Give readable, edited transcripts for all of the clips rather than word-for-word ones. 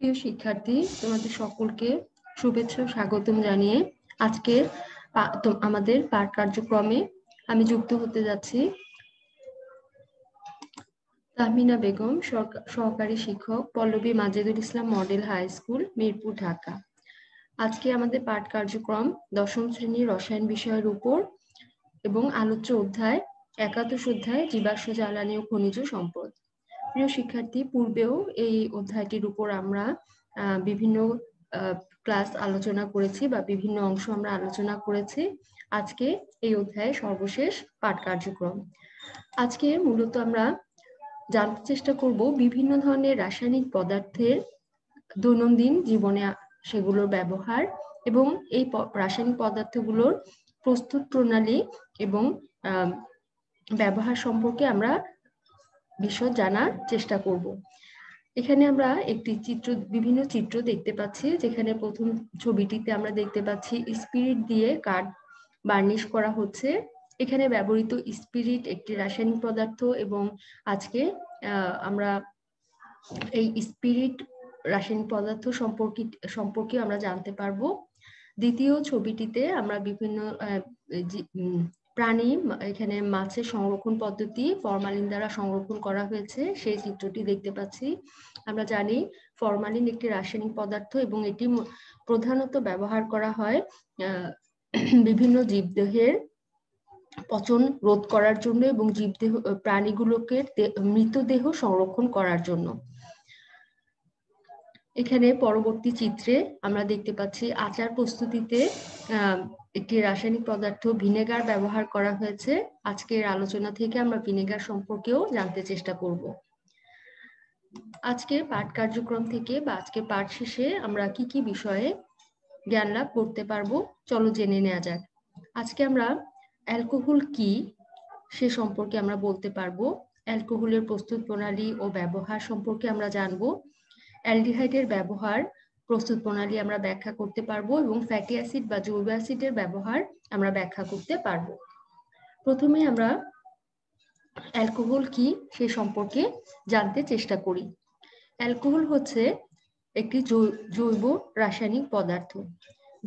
প্রিয় শিক্ষার্থী, তোমাদের সকলকে শুভেচ্ছা ও স্বাগতম জানিয়ে আজকের আমাদের পাঠ কার্যক্রমে আমি যুক্ত হতে যাচ্ছি। তাহমিনা বেগম, সহকারী শিক্ষক, Pallabi Majedul Islam model high school, Mirpur, Dhaka. আজকে আমাদের পাঠ কার্যক্রম দশম শ্রেণীর রসায়ন বিষয়ের উপর এবং আলোচ্য অধ্যায় একাদশ অধ্যায় জীবাশ্ম জ্বালানি ও খনিজ সম্পদ। প্রিয় শিক্ষার্থী, পূর্বেও এই অধ্যায়টির উপর আমরা বিভিন্ন ক্লাস আলোচনা করেছি বা বিভিন্ন অংশ আমরা আলোচনা করেছি। আজকে এই অধ্যায়ে সর্বশেষ পাঠ কার্যক্রম। আজকে মূলত আমরা জানতে চেষ্টা করব বিভিন্ন ধরনের রাসায়নিক পদার্থের দৈনন্দিন জীবনে সেগুলোর ব্যবহার এবং এই রাসায়নিক পদার্থগুলোর প্রস্তুত প্রণালী এবং ব্যবহার সম্পর্কে আমরা বিশদ জানার চেষ্টা করব। এখানে আমরা বিভিন্ন চিত্র দেখতে পাচ্ছি, যেখানে প্রথম ছবিটিতে আমরা দেখতে পাচ্ছি স্পিরিট দিয়ে কাঠ বার্নিশ করা হচ্ছে। এখানে ব্যবহৃত স্পিরিট একটি রাসায়নিক পদার্থ এবং আজকে আমরা এই স্পিরিট রাসায়নিক পদার্থ সম্পর্কে আমরা জানতে পারবো। দ্বিতীয় ছবিটিতে আমরা বিভিন্ন প্রাণী, এখানে মাছের সংরক্ষণ পদ্ধতি ফরমালিন দ্বারা সংরক্ষণ করা হয়েছে, সেই চিত্রটি দেখতে পাচ্ছি। আমরা জানি ফরমালিন একটি রাসায়নিক পদার্থ এবং এটি প্রধানত ব্যবহার করা হয় বিভিন্ন জীবদেহের পচন রোধ করার জন্য এবং প্রাণীগুলোকে মৃতদেহ সংরক্ষণ করার জন্য। এখানে পরবর্তী চিত্রে আমরা দেখতে পাচ্ছি আচার প্রস্তুতিতে একটি রাসায়নিক পদার্থ ভিনেগার ব্যবহার করা হয়েছে। আজকের আলোচনা থেকে আমরা ভিনেগার সম্পর্কেও জানতে চেষ্টা করব। আজকে পাঠ কার্যক্রম থেকে বা আজকে পাঠ শেষে আমরা কি কি বিষয়ে জ্ঞান লাভ করতে পারবো, চলো জেনে নেওয়া যাক। আজকে আমরা অ্যালকোহল কি সে সম্পর্কে আমরা বলতে পারবো। অ্যালকোহলের প্রস্তুত প্রণালী ও ব্যবহার সম্পর্কে আমরা জানবো। অ্যালডিহাইডের ব্যবহার, প্রস্তুত প্রণালী আমরা ব্যাখ্যা করতে পারবো এবং ফ্যাটি অ্যাসিড বা জৈব অ্যাসিডের ব্যবহার আমরা ব্যাখ্যা করতে পারবো। প্রথমে আমরা অ্যালকোহল কি সে সম্পর্কে জানতে চেষ্টা করি। অ্যালকোহল হচ্ছে একটি জৈব রাসায়নিক পদার্থ।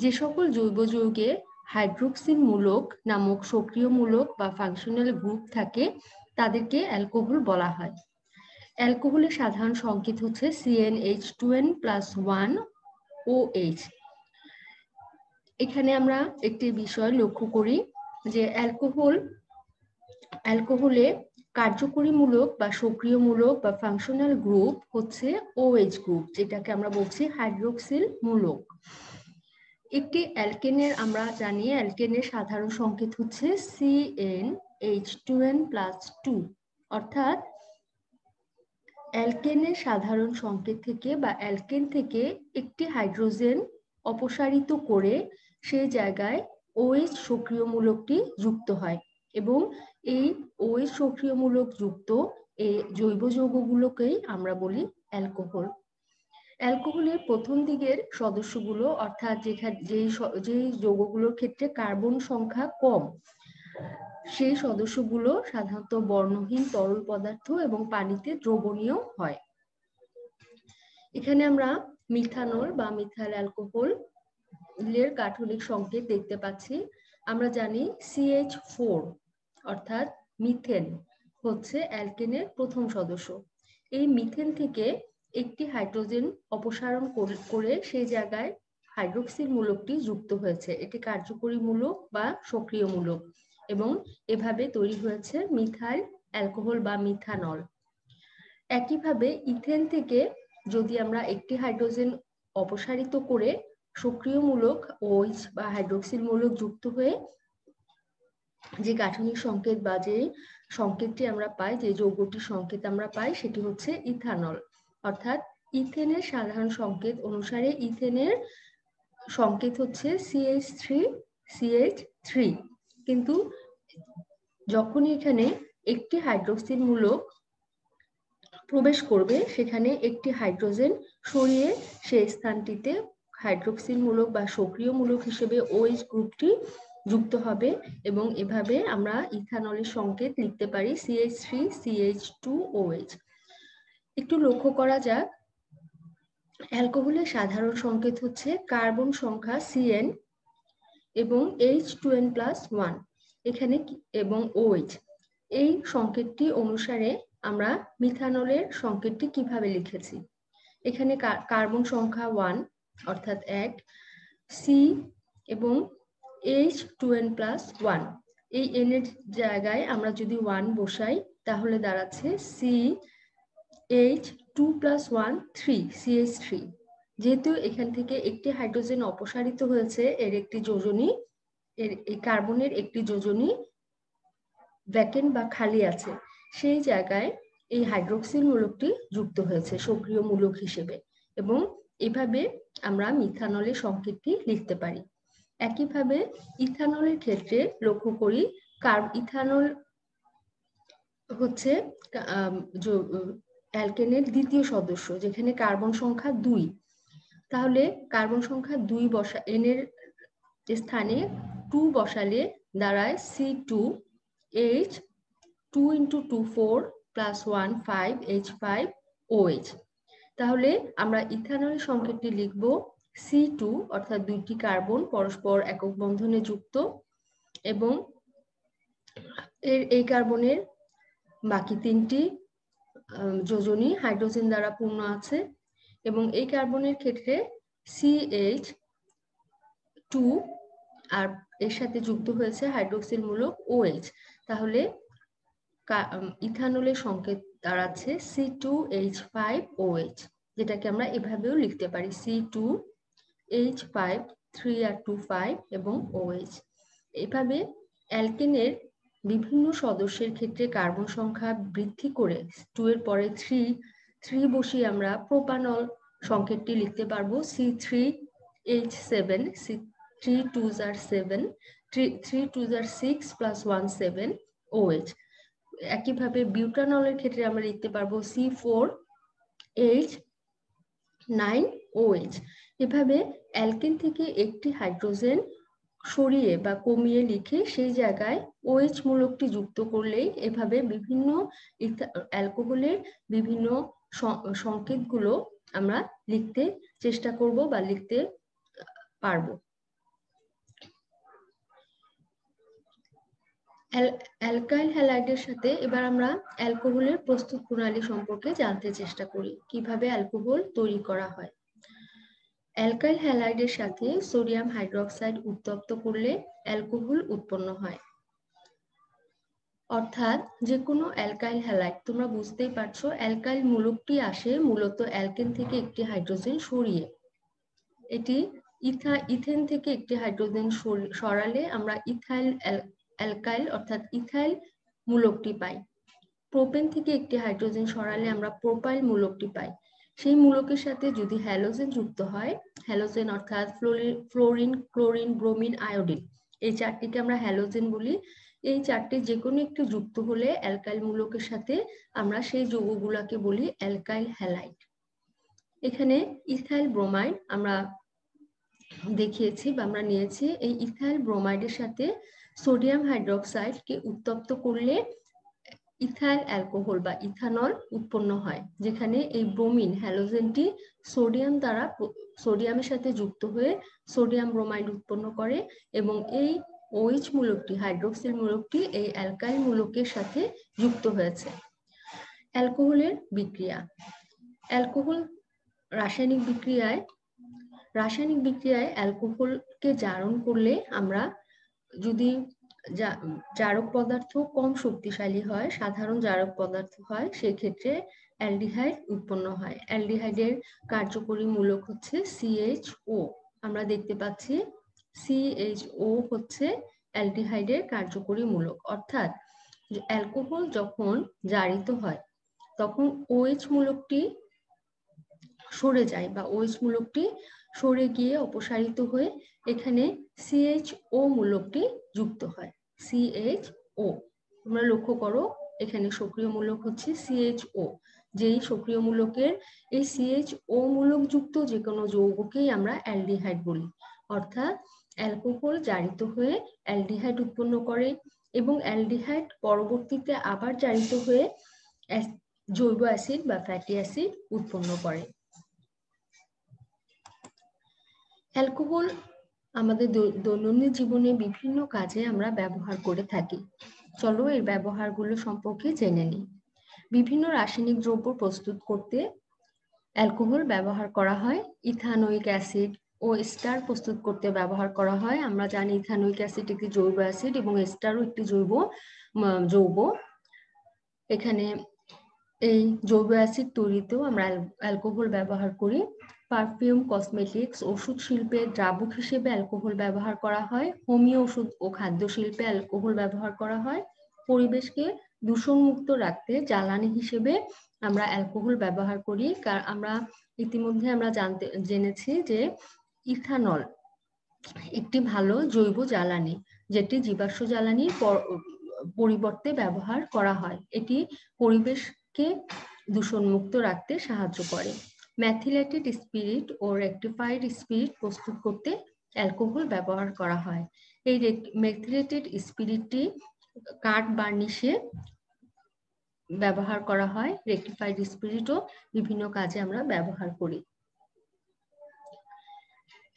যে সকল জৈব যৌগে হাইড্রোক্সিল মূলক নামক সক্রিয় মূলক বা ফাংশনাল গ্রুপ থাকে তাদেরকে অ্যালকোহল বলা হয়। অ্যালকোহলের সাধারণ সংকেত হচ্ছে CnH2n+1OH। এখানে আমরা একটি বিষয় লক্ষ্য করি যে অ্যালকোহলে কার্যকরী মূলক বা সক্রিয় মূলক বা ফাংশনাল গ্রুপ হচ্ছে OH গ্রুপ, যেটাকে আমরা বলছি হাইড্রোক্সিল মূলক। একটি অ্যালকেনের আমরা জানি অ্যালকেনের সাধারণ সংকেত হচ্ছে CnH2n+2, অর্থাৎ অ্যালকেনের সাধারণ সংকেত থেকে বা অ্যালকেন থেকে একটি হাইড্রোজেন অপসারিত করে সেই জায়গায় OH সক্রিয় মূলকটি যুক্ত হয় এবং এই OH সক্রিয় মূলক যুক্ত এই জৈব যৌগগুলোকেই আমরা বলি অ্যালকোহল। অ্যালকোহলের প্রথম দিকের সদস্যগুলো, অর্থাৎ যেই যৌগগুলোর ক্ষেত্রে কার্বন সংখ্যা কম, সেই সদস্যগুলো সাধারণত বর্ণহীন তরল পদার্থ এবং পানিতে দ্রবণীয় হয়। এখানে আমরা মিথানল বা মিথাইল অ্যালকোহল এর গাঠনিক সংকেত দেখতে পাচ্ছি। আমরা জানি CH4 অর্থাৎ মিথেন হচ্ছে অ্যালকেনের প্রথম সদস্য। এই মিথেন থেকে একটি হাইড্রোজেন অপসারণ করে সেই জায়গায় হাইড্রোক্সিল মূলকটি যুক্ত হয়েছে। এটি কার্যকরী মূলক বা সক্রিয় মূলক এবং এভাবে তৈরি হয়েছে মিথাইল অ্যালকোহল বা মিথানল। একইভাবে ইথেন থেকে যদি আমরা একটি হাইড্রোজেন অপসারিত করে সক্রিয় মূলক OH বা হাইড্রোক্সিল মূলক যুক্ত হয়ে যে গাঠনিক সংকেত বা যে সংকেতটি আমরা পাই, যে যৌগটির সংকেত আমরা পাই, সেটি হচ্ছে ইথানল। অর্থাৎ ইথেনের সাধারণ সংকেত অনুসারে ইথেনের সংকেত হচ্ছে CH3, কিন্তু যখনই এখানে একটি হাইড্রোক্সিল মূলক প্রবেশ করবে সেখানে একটি হাইড্রোজেন সরিয়ে সেই স্থানটিতে হাইড্রোক্সিল মূলক বা সক্রিয় মূলক হিসেবে OH গ্রুপটি যুক্ত হবে এবং এভাবে আমরা ইথানলের সংকেত লিখতে পারি CH3CH2OH। একটু লক্ষ্য করা যাক অ্যালকোহলের সাধারণ সংকেত হচ্ছে কার্বন সংখ্যা CN এবং H2N+1 এখানে এবং OH। এই সংকেতটি অনুসারে আমরা মিথানলের সংকেতটি কিভাবে লিখেছি। এখানে কার্বন সংখ্যা 1 অর্থাৎ 1, C এবং H2N+1, এই N এর জায়গায় আমরা যদি 1 বসাই তাহলে দাঁড়াচ্ছে CH2+1 3 CH3। যেহেতু এখান থেকে একটি হাইড্রোজেন অপসারিত হয়েছে, এর একটি যোজনী, এই কার্বনের একটি যোজনী ভ্যাকেন্ট বা খালি আছে, সেই জায়গায় এই হাইড্রোক্সিল মূলকটি যুক্ত হয়েছে সক্রিয় মূলক হিসেবে, এবং এভাবে আমরা মিথানলের সংকেতটি লিখতে পারি। একইভাবে ইথানলের ক্ষেত্রে লক্ষ্য করি, ইথানল হচ্ছে অ্যালকেনের দ্বিতীয় সদস্য, যেখানে কার্বন সংখ্যা 2। তাহলে কার্বন সংখ্যা 2 বসা N এর স্থানে 2 বসালে দাঁড়ায় C2H 2 × 2 4 + 1 5 H5OH। তাহলে আমরা ইথানলের সংকেতটি লিখব C2 অর্থাৎ 2টি কার্বন পরস্পর একক বন্ধনে যুক্ত, এবং এই কার্বনের বাকি 3টি যোজনী হাইড্রোজেন দ্বারা পূর্ণ আছে, এবং এই কার্বনের ক্ষেত্রে CH2 আর এর সাথে যুক্ত হয়েছে হাইড্রোক্সিল মূলক OH। তাহলে ইথানলের সংকেত দাঁড়াচ্ছে C2H5OH, যেটাকে আমরা এভাবেও লিখতে পারি C2H5 3 আর 2 5 এবং OH। এভাবে অ্যালকেনের বিভিন্ন সদস্যের ক্ষেত্রে কার্বন সংখ্যা বৃদ্ধি করে 2 এর পরে 3 বসিয়ে আমরা প্রোপানল সংকেতটি লিখতে পারবো C3H7 3 2s are 7 3 2s are 6 + 1 7 OH। একইভাবে বিউটানলের ক্ষেত্রে আমরা লিখতে পারবো C4H9OH। এভাবে অ্যালকেন থেকে একটি হাইড্রোজেন সরিয়ে বা কমিয়ে লিখে সেই জায়গায় OH মূলকটি যুক্ত করলেই এভাবে বিভিন্ন অ্যালকোহলের বিভিন্ন সংকেতগুলো আমরা লিখতে চেষ্টা করব বা লিখতে পারবো। অ্যালকাইল হ্যালাইডের সাথে এবার আমরা অ্যালকোহলের প্রস্তুত প্রণালী সম্পর্কে জানতে চেষ্টা করি, কিভাবে অ্যালকোহল তৈরি করা হয়। অ্যালকাইল হ্যালাইডের সাথে সোডিয়াম হাইড্রোক্সাইড উত্তপ্ত করলে অ্যালকোহল উৎপন্ন হয়। অর্থাৎ যে কোনো অ্যালকাইল হ্যালাইড, তোমরা বুঝতেই পারছো অ্যালকাইল মূলকটি আসে মূলত অ্যালকেন থেকে একটি হাইড্রোজেন সরিয়ে। এটি ইথেন থেকে একটি হাইড্রোজেন সরালে আমরা ইথাইল অ্যালকাইল অর্থাৎ ইথাইল মূলকটি পাই। প্রোপেন থেকে একটি হাইড্রোজেন সরালে আমরা প্রোপাইল মূলকটি পাই। সেই মূলকের সাথে যদি হ্যালোজেন যুক্ত হয়, হ্যালোজেন অর্থাৎ ফ্লোরিন, ক্লোরিন, ব্রোমিন, আয়োডিন, এই চারটিকে আমরা হ্যালোজেন বলি। এই চারটি যে কোনো একটি যুক্ত হলে অ্যালকাইল মূলকের সাথে আমরা সেই যৌগগুলোকে বলি অ্যালকাইল হ্যালাইড। এখানে ইথাইল ব্রোমাইড আমরা দেখিয়েছি বা আমরা নিয়েছি। এই ইথাইল ব্রোমাইডের সাথে সোডিয়াম হাইড্রোক্সাইডকে উত্তপ্ত করলে ইথাইল অ্যালকোহল বা ইথানল উৎপন্ন হয়, যেখানে এই ব্রোমিন হ্যালোজেনটি সোডিয়ামের সাথে যুক্ত হয়ে সোডিয়াম ব্রোমাইড উৎপন্ন করে, এবং এই OH মূলকটি হাইড্রোক্সিল মূলকটি এই অ্যালকাইল মূলকের সাথে যুক্ত হয়েছে। অ্যালকোহলের বিক্রিয়া। অ্যালকোহল রাসায়নিক বিক্রিয়ায় অ্যালকোহলকে জারণ করলে আমরা যদি জারক পদার্থ কম শক্তিশালী হয়, সাধারণ জারক পদার্থ হয়, সেক্ষেত্রে অ্যালডিহাইড উৎপন্ন হয়। অ্যালডিহাইডের কার্যকরী মূলক হচ্ছে CHO। আমরা দেখতে পাচ্ছি CHO হচ্ছে অ্যালডিহাইডের কার্যকরী মূলক। অর্থাৎ অ্যালকোহল যখন জারিত হয় তখন OH মূলকটি সরে যায় বা OH মূলকটি সরে গিয়ে অপসারিত হয়ে এখানে CHO মূলকটি যুক্ত হয়। CHO তোমরা লক্ষ্য করো, এখানে সক্রিয় মূলক হচ্ছে CHO। যেই সক্রিয় মূলকের এই CHO মূলক যুক্ত যে কোনো যৌগকেই আমরা অ্যালডিহাইড বলি। অর্থাৎ অ্যালকোহল জারিত হয়ে অ্যালডিহাইড উৎপন্ন করে, এবং অ্যালডিহাইড পরবর্তীতে আবার জারিত হয়ে জৈব অ্যাসিড বা ফ্যাটি অ্যাসিড উৎপন্ন করে। অ্যালকোহল আমাদের দৈনন্দিন জীবনে বিভিন্ন কাজে আমরা ব্যবহার করে থাকি। চলো এর ব্যবহারগুলো সম্পর্কে জেনে নিই। বিভিন্ন রাসায়নিক দ্রব্য প্রস্তুত করতে অ্যালকোহল ব্যবহার করা হয়। ইথানোয়িক অ্যাসিড ও এস্টার প্রস্তুত করতে ব্যবহার করা হয়। আমরা জানি ইথানোয়িক অ্যাসিড একটি জৈব অ্যাসিড এবং এস্টারও একটি যৌগ। এখানে এই জৈব অ্যাসিড তৈরিতেও আমরা অ্যালকোহল ব্যবহার করি। পারফিউম, কসমেটিক্স, ওষুধ শিল্পে দ্রাবক হিসেবে অ্যালকোহল ব্যবহার করা হয়। হোমিও ওষুধ ও খাদ্য শিল্পে অ্যালকোহল ব্যবহার করা হয়। পরিবেশকে দূষণমুক্ত রাখতে জ্বালানি হিসেবে আমরা অ্যালকোহল ব্যবহার করি। আমরা ইতিমধ্যে আমরা জেনেছি যে ইথানল একটি ভালো জৈব জ্বালানি, যেটি জীবাশ্ম জ্বালানির পরিবর্তে ব্যবহার করা হয়। এটি পরিবেশকে দূষণমুক্ত রাখতে সাহায্য করে। মেথিলেটেড স্পিরিট ও রেকটিফাইড স্পিরিট প্রস্তুত করতে অ্যালকোহল ব্যবহার করা হয়। এই মেথিলেটেড স্পিরিটটি কাঠ বার্নিশে ব্যবহার করা হয়। রেকটিফাইড স্পিরিটও বিভিন্ন কাজে আমরা ব্যবহার করি।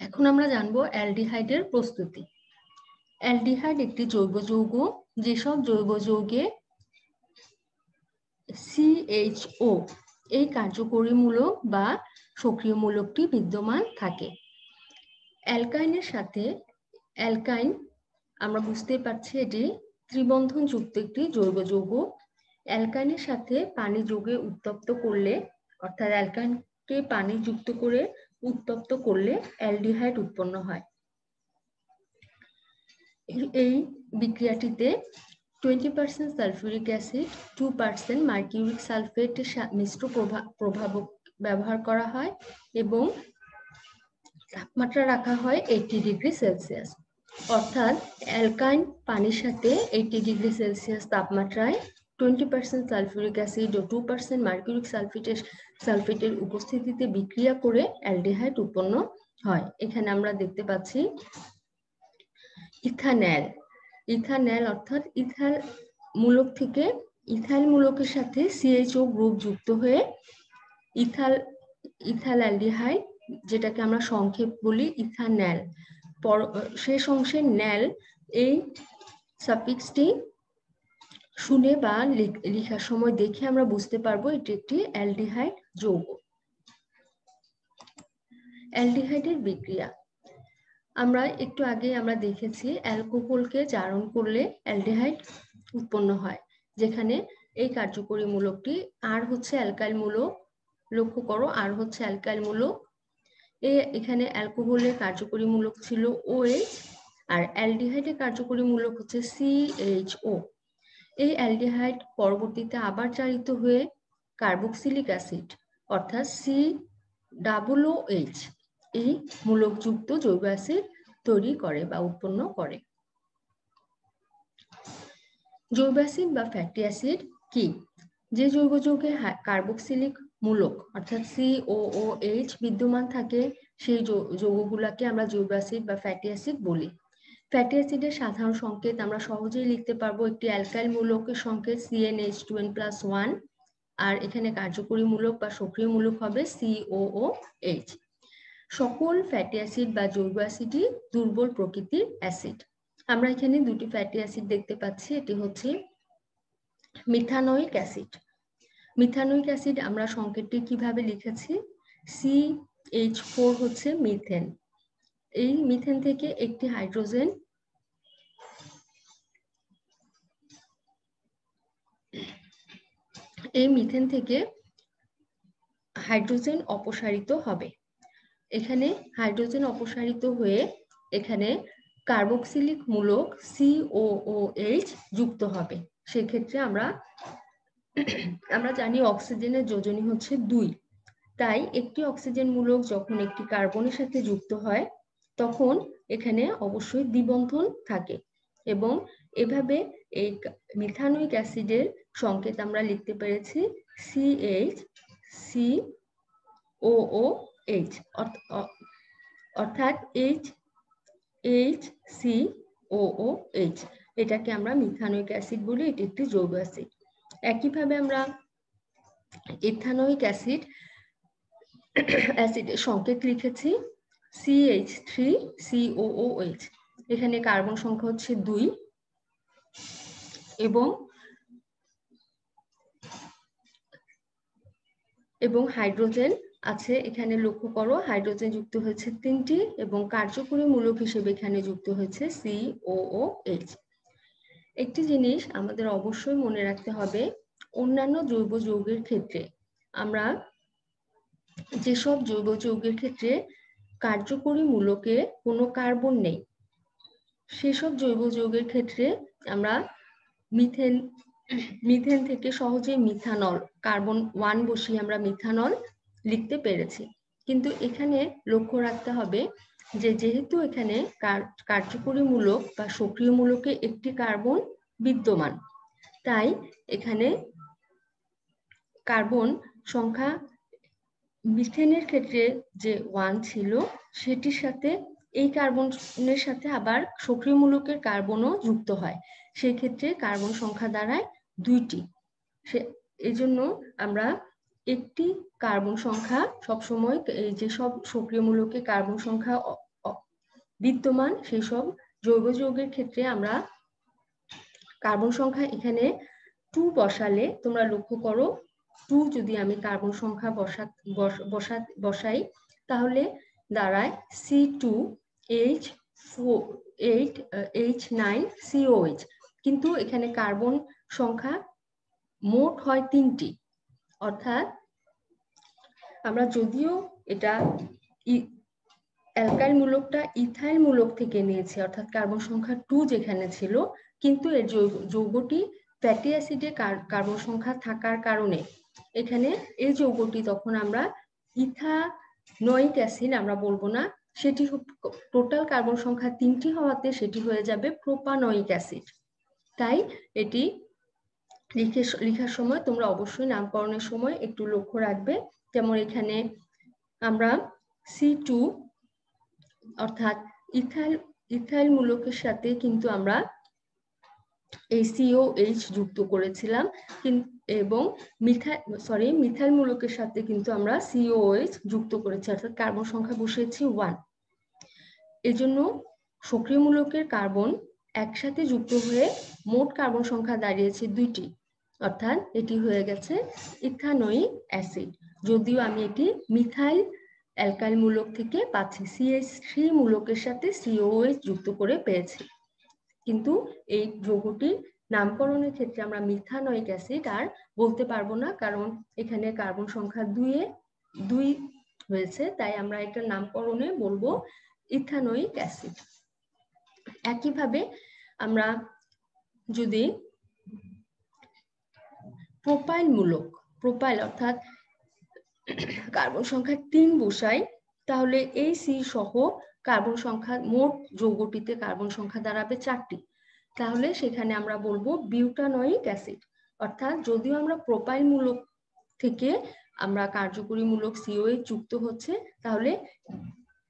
এখন আমরা জানবো অ্যালডিহাইডের প্রস্তুতি। অ্যালডিহাইড একটি জৈব যৌগ। যেসব জৈব যৌগে CHO এই কার্যকরী মূলক বা সক্রিয় মূলকটি বিদ্যমান থাকে। অ্যালকাইনের সাথে অ্যালকাইন আমরা বুঝতে পারছি এটি ত্রিবন্ধন যুক্ত একটি জৈব যৌগ। অ্যালকাইনের সাথে পানি যোগে উত্তপ্ত করলে, অর্থাৎ অ্যালকাইনকে পানি যুক্ত করে উত্তপ্ত করলে অ্যালডিহাইড উৎপন্ন হয়। এই বিক্রিয়াটিতে 20% সালফিউরিক অ্যাসিড, 2% মার্কিউরিক সালফেটের মিশ্র প্রভাবক ব্যবহার করা হয় এবং তাপমাত্রা রাখা হয় 80 ডিগ্রি সেলসিয়াস। অর্থাৎ অ্যালকাইন পানির সাথে 80 ডিগ্রি সেলসিয়াস তাপমাত্রায় 20% সালফিউরিক অ্যাসিড ও 2% মার্কিউরিক সালফেটের উপস্থিতিতে বিক্রিয়া করে অ্যালডিহাইড উৎপন্ন হয়। এখানে আমরা দেখতে পাচ্ছি ইথানল অর্থাৎ ইথাইল মূলক থেকে ইথাইল মূলকের সাথে CHO গ্রুপ যুক্ত হয়ে ইথাইলঅ্যালডিহাইড, যেটাকে আমরা সংক্ষেপ বলি ইথানল। শেষ অংশে ন্যাল এই সাফিক্সটি শুনে বা লেখার সময় দেখে আমরা বুঝতে পারবো এটি একটি অ্যালডিহাইড যৌগ। অ্যালডিহাইডের বিক্রিয়া আমরা একটু আগে আমরা দেখেছি অ্যালকোহলকে জারণ করলে অ্যালডিহাইড উৎপন্ন হয়, যেখানে এই কার্যকরী মূলকটি আর হচ্ছে অ্যালকাইল মূলক। লক্ষ্য করো, আর হচ্ছে অ্যালকাইল মূলক। এখানে অ্যালকোহলের কার্যকরী মূলক ছিল OH আর অ্যালডিহাইডের কার্যকরী মূলক হচ্ছে CHO। এই অ্যালডিহাইড পরবর্তীতে আবার জারিত হয়ে কার্বক্সিলিক অ্যাসিড অর্থাৎ COOH এই মূলকযুক্ত জৈব অ্যাসিড তৈরি করে বা উৎপন্ন করে। জৈব অ্যাসিড বা ফ্যাটি অ্যাসিড কি? যে জৈব যৌগে কার্বক্সিলিক মূলক অর্থাৎ COOH বিদ্যমান থাকে সেই যৌগগুলোকে আমরা জৈব অ্যাসিড বা ফ্যাটি অ্যাসিড বলি। ফ্যাটি অ্যাসিডের সাধারণ সংকেত আমরা সহজেই লিখতে পারবো। একটি অ্যালকাইল মূলকের সংকেত CnH2n+1 আর এখানে কার্যকরী মূলক বা সক্রিয় মূলক হবে COOH। সকল ফ্যাটি অ্যাসিড বা জৈব অ্যাসিডই দুর্বল প্রকৃতির অ্যাসিড। আমরা এখানে দুটি ফ্যাটি অ্যাসিড দেখতে পাচ্ছি। এটি হচ্ছে মিথানোয়িক অ্যাসিড। মিথানোয়িক অ্যাসিড আমরা সংকেতটি কিভাবে লিখেছি? CH4 হচ্ছে মিথেন। এই মিথেন থেকে একটি হাইড্রোজেন অপসারিত হবে। এখানে হাইড্রোজেন অপসারিত হয়ে এখানে কার্বক্সিলিক মূলক COOH যুক্ত হবে। সেক্ষেত্রে আমরা জানি অক্সিজেনের যোজনী হচ্ছে 2। তাই একটি অক্সিজেন মূলক যখন একটি কার্বনের সাথে যুক্ত হয় তখন এখানে অবশ্যই দ্বিবন্ধন থাকে এবং এভাবে এই মিথানোয়িক অ্যাসিডের সংকেত আমরা লিখতে পেরেছি CHCOOH অর্থাৎ HCOOH। এটাকে আমরা মিথানোয়িক অ্যাসিড বলি, এটি একটি জৈব অ্যাসিড। একইভাবে আমরা ইথানোয়িক অ্যাসিডের সংকেত লিখেছি CH3COOH। এখানে কার্বন সংখ্যা হচ্ছে 2 এবং হাইড্রোজেন আছে এখানে, লক্ষ্য করো হাইড্রোজেন যুক্ত হয়েছে 3টি এবং কার্যকরী মূলক হিসেবে এখানে যুক্ত হয়েছে COOH। একটি জিনিস আমাদের অবশ্যই মনে রাখতে হবে, অন্যান্য জৈব যৌগের ক্ষেত্রে আমরা যেসব জৈব যৌগের ক্ষেত্রে কার্যকরী মূলকে কোনো কার্বন নেই, সেসব জৈব যৌগের ক্ষেত্রে আমরা মিথেন থেকে সহজেই মিথানল, কার্বন 1 বসিয়ে আমরা মিথানল লিখতে পেরেছি। কিন্তু এখানে লক্ষ্য রাখতে হবে যে যেহেতু এখানে কার্যকরী মূলক বা সক্রিয় মূলকে একটি কার্বন বিদ্যমান, তাই এখানে কার্বন সংখ্যা মিথেনের ক্ষেত্রে যে 1 ছিল সেটির সাথে এই কার্বনের সাথে আবার সক্রিয় মূলকের কার্বনও যুক্ত হয়, সেই ক্ষেত্রে কার্বন সংখ্যা দাঁড়ায় 2টি। এই জন্য আমরা একটি কার্বন সংখ্যা সবসময় এই যেসব সক্রিয় মূলকে কার্বন সংখ্যা বিদ্যমান সেই সব জৈব যৌগের ক্ষেত্রে আমরা কার্বন সংখ্যা এখানে 2 বসালে, তোমরা লক্ষ্য করো 2 যদি আমি কার্বন সংখ্যা বসাই তাহলে দাঁড়ায় C2H9COH। কিন্তু এখানে কার্বন সংখ্যা মোট হয় 3টি, অর্থাৎ আমরা যদিও এটা অ্যালকাইল মূলকটা ইথাইল মূলক থেকে নিয়েছি, অর্থাৎ কার্বন সংখ্যা 2 যেখানে ছিল, কিন্তু এর যৌগটি ফ্যাটি অ্যাসিডে কার্বন সংখ্যা থাকার কারণে এখানে এই যৌগটি তখন আমরা ইথানোয়িক অ্যাসিড আমরা বলবো না, সেটি টোটাল কার্বন সংখ্যা 3টি হওয়াতে সেটি হয়ে যাবে প্রোপানয়িক অ্যাসিড। তাই এটি লেখার সময় তোমরা অবশ্যই নামকরণের সময় একটু লক্ষ্য রাখবে। যেমন এখানে আমরা C2 অর্থাৎ ইথাইল মূলকের সাথে কিন্তু আমরা এই COH যুক্ত করেছিলাম, এবং মিথাইল মূলকের সাথে কিন্তু আমরা COH যুক্ত করেছি, অর্থাৎ কার্বন সংখ্যা বসিয়েছি 1। এজন্য সক্রিয় মূলকের কার্বন একসাথে যুক্ত হয়ে মোট কার্বন সংখ্যা দাঁড়িয়েছে 2টি, অর্থাৎ এটি হয়ে গেছে ইথানোয়িক অ্যাসিড। যদিও আমি এটি মিথাইল অ্যালকাইল মূলক থেকে পাচ্ছি, CH3 মূলকের সাথে COH যুক্ত করে পেয়েছি, কিন্তু এই যৌগটির নামকরণের ক্ষেত্রে আমরা মিথানোয়িক অ্যাসিড আর বলতে পারবো না, কারণ এখানে কার্বন সংখ্যা 2 হয়েছে, তাই আমরা এটার নামকরণে বলবো ইথানোয়িক অ্যাসিড। একইভাবে আমরা যদি প্রোপাইল অর্থাৎ কার্বন সংখ্যা 3 বসাই, তাহলে এই C সহ কার্বন সংখ্যা মোট যৌগটিতে কার্বন সংখ্যা দাঁড়াবে 4টি। তাহলে সেখানে আমরা বলবো বিউটানোয়িক অ্যাসিড। অর্থাৎ যদিও আমরা প্রোপাইল মূলক থেকে আমরা কার্যকরী মূলক COH যুক্ত হচ্ছে, তাহলে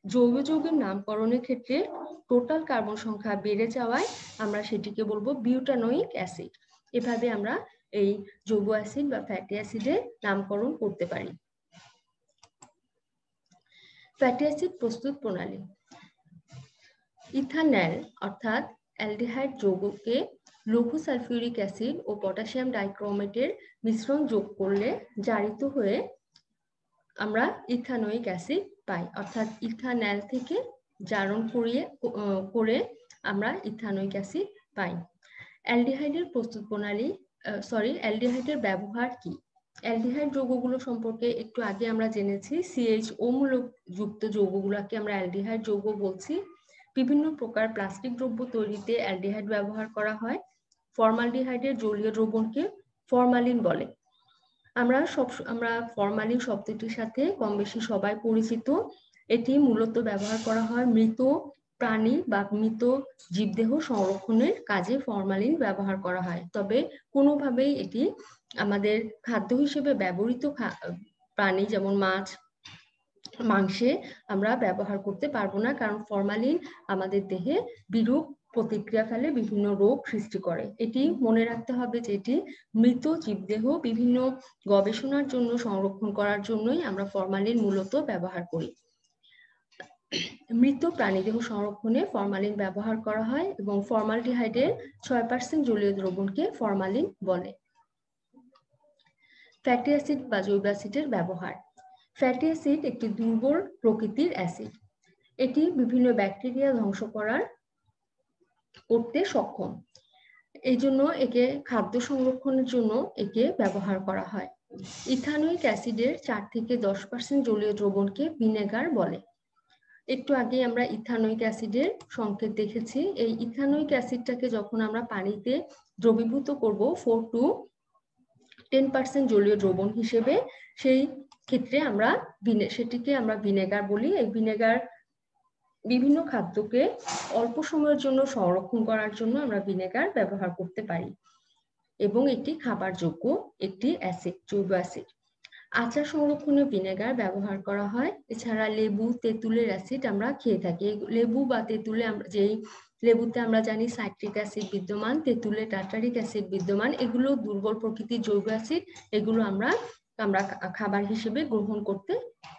জৈব যৌগের নামকরণের ক্ষেত্রে টোটাল কার্বন সংখ্যা বেড়ে যাওয়ায় আমরা সেটিকে বলবো বিউটানোয়িক অ্যাসিড। এভাবে আমরা এই জৈব অ্যাসিড বা ফ্যাটি অ্যাসিডের নামকরণ করতে পারি। ফ্যাটি অ্যাসিড প্রস্তুত প্রণালী। ইথানল অর্থাৎ অ্যালডিহাইড যৌগকে লঘু সালফিউরিক অ্যাসিড ও পটাশিয়াম ডাইক্রোমেটের মিশ্রণ যোগ করলে জারিত হয়ে আমরা ইথানোয়িক অ্যাসিড পাই, অর্থাৎ ইথানল থেকে জারণ করে আমরা ইথানোয়িক অ্যাসিড পাই। অ্যালডিহাইডের প্রস্তুত প্রণালী, অ্যালডিহাইডের ব্যবহার কি? অ্যালডিহাইড যৌগগুলো সম্পর্কে একটু আগে আমরা জেনেছি, CHO মূলক যুক্ত যৌগগুলোকে আমরা অ্যালডিহাইড যৌগ বলছি। বিভিন্ন প্রকার প্লাস্টিক দ্রব্য তৈরিতে অ্যালডিহাইড ব্যবহার করা হয়। ফর্মালডিহাইডের জলীয় দ্রবণকে ফরমালিন বলে। আমরা ফরমালিন শব্দটির সাথে কম বেশি সবাই পরিচিত। এটি মূলত ব্যবহার করা হয় মৃত প্রাণী বা মৃত জীবদেহ সংরক্ষণের কাজে ফরমালিন ব্যবহার করা হয়। তবে কোনোভাবেই এটি আমাদের খাদ্য হিসেবে ব্যবহৃত প্রাণী যেমন মাছ, মাংসে আমরা ব্যবহার করতে পারবো না, কারণ ফরমালিন আমাদের দেহে বিরূপ প্রতিক্রিয়া ফেলে বিভিন্ন রোগ সৃষ্টি করে। এটি মনে রাখতে হবে যে এটি মৃত জীবদেহ বিভিন্ন গবেষণার জন্য সংরক্ষণ করার জন্যই আমরা ফরমালিন মূলত ব্যবহার করি। মৃত প্রাণীদেহ সংরক্ষণে ফরমালিন ব্যবহার করা হয় এবং ফর্মালডিহাইডের 6% জলীয় দ্রবণকে ফরমালিন বলে। ফ্যাটি অ্যাসিড বা জৈব অ্যাসিডের ব্যবহার। ফ্যাটি অ্যাসিড একটি দুর্বল প্রকৃতির অ্যাসিড। এটি বিভিন্ন ব্যাকটেরিয়া ধ্বংস করতে সক্ষম। এই জন্য একে খাদ্য সংরক্ষণের জন্য একে ব্যবহার করা হয়। ইথানোয়িক অ্যাসিডের 4 থেকে 10% জলীয় দ্রবণকে ভিনেগার বলে। একটু আগে আমরা ইথানোয়িক অ্যাসিডের সংকেত দেখেছি। এই ইথানোয়িক অ্যাসিডটাকে যখন আমরা পানিতে দ্রবীভূত করব 4 to 10% জলীয় দ্রবণ হিসেবে, সেই ক্ষেত্রে সেটিকে আমরা ভিনেগার বলি। এই ভিনেগার বিভিন্ন খাদ্যকে অল্প সময়ের জন্য সংরক্ষণ করার জন্য আমরা ভিনেগার ব্যবহার করতে পারি এবং এটি খাবার যোগ্য একটি অ্যাসিড, জৈব অ্যাসিড। আচার সংরক্ষণে ভিনেগার ব্যবহার করা হয়। এছাড়া লেবু, তেঁতুলের অ্যাসিড আমরা খেয়ে থাকি। লেবু বা তেঁতুলে যেই লেবুতে আমরা জানি সাইট্রিক অ্যাসিড বিদ্যমান, তেঁতুলে টার্টারিক অ্যাসিড বিদ্যমান, এগুলো দুর্বল প্রকৃতির জৈব অ্যাসিড। এগুলো আমরা খাবার হিসেবে গ্রহণ করতে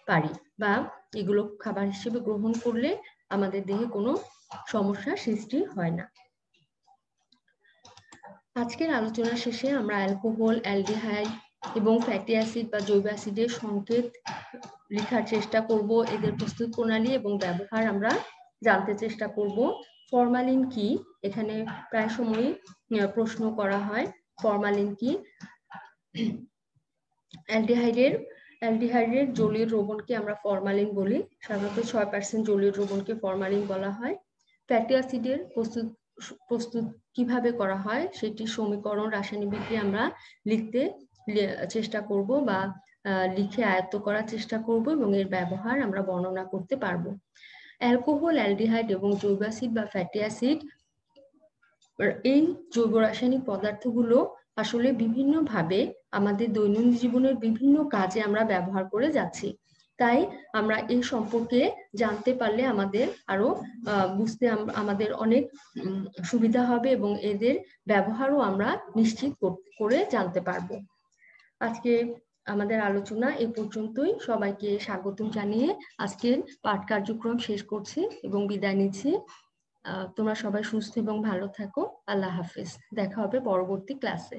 পারি বা এগুলো খাবার হিসেবে গ্রহণ করলে আমাদের দেহে কোনো সমস্যার সৃষ্টি হয় না। আজকের আলোচনা শেষে আমরা অ্যালকোহল, অ্যালডিহাইড এবং ফ্যাটি অ্যাসিড বা জৈব অ্যাসিডের সংকেত লেখার চেষ্টা করব। এদের প্রস্তুত প্রণালী এবং ব্যবহার আমরা জানতে চেষ্টা করব। ফরমালিন কি, এখানে প্রায় সময়ই প্রশ্ন করা হয় ফরমালিন কি। অ্যালডিহাইডের জলীয় দ্রবণকে আমরা ফরমালিন বলি। সাধারণত 6% জলীয় দ্রবণকে ফরমালিন বলা হয়। ফ্যাটি অ্যাসিডের প্রস্তুত কিভাবে করা হয় সেটি সমীকরণ, রাসায়নিক বিক্রিয়া আমরা লিখতে চেষ্টা করব বা লিখে আয়ত্ত করার চেষ্টা করব এবং এর ব্যবহার আমরা বর্ণনা করতে পারবো। অ্যালকোহল, অ্যালডিহাইড এবং জৈব অ্যাসিড বা ফ্যাটি অ্যাসিড, এই জৈব রাসায়নিক পদার্থগুলো আসলে বিভিন্নভাবে আমাদের দৈনন্দিন জীবনের বিভিন্ন কাজে আমরা ব্যবহার করে যাচ্ছি। তাই আমরা এই সম্পর্কে জানতে পারলে আমাদের আরো বুঝতে আমাদের অনেক সুবিধা হবে এবং এদের ব্যবহারও আমরা নিশ্চিত করে জানতে পারবো। আজকে আমাদের আলোচনা এই পর্যন্তই। সবাইকে স্বাগতম জানিয়ে আজকের পাঠ কার্যক্রম শেষ করছি এবং বিদায় নিচ্ছি। তোমরা সবাই সুস্থ এবং ভালো থাকো। আল্লাহ হাফেজ। দেখা হবে পরবর্তী ক্লাসে।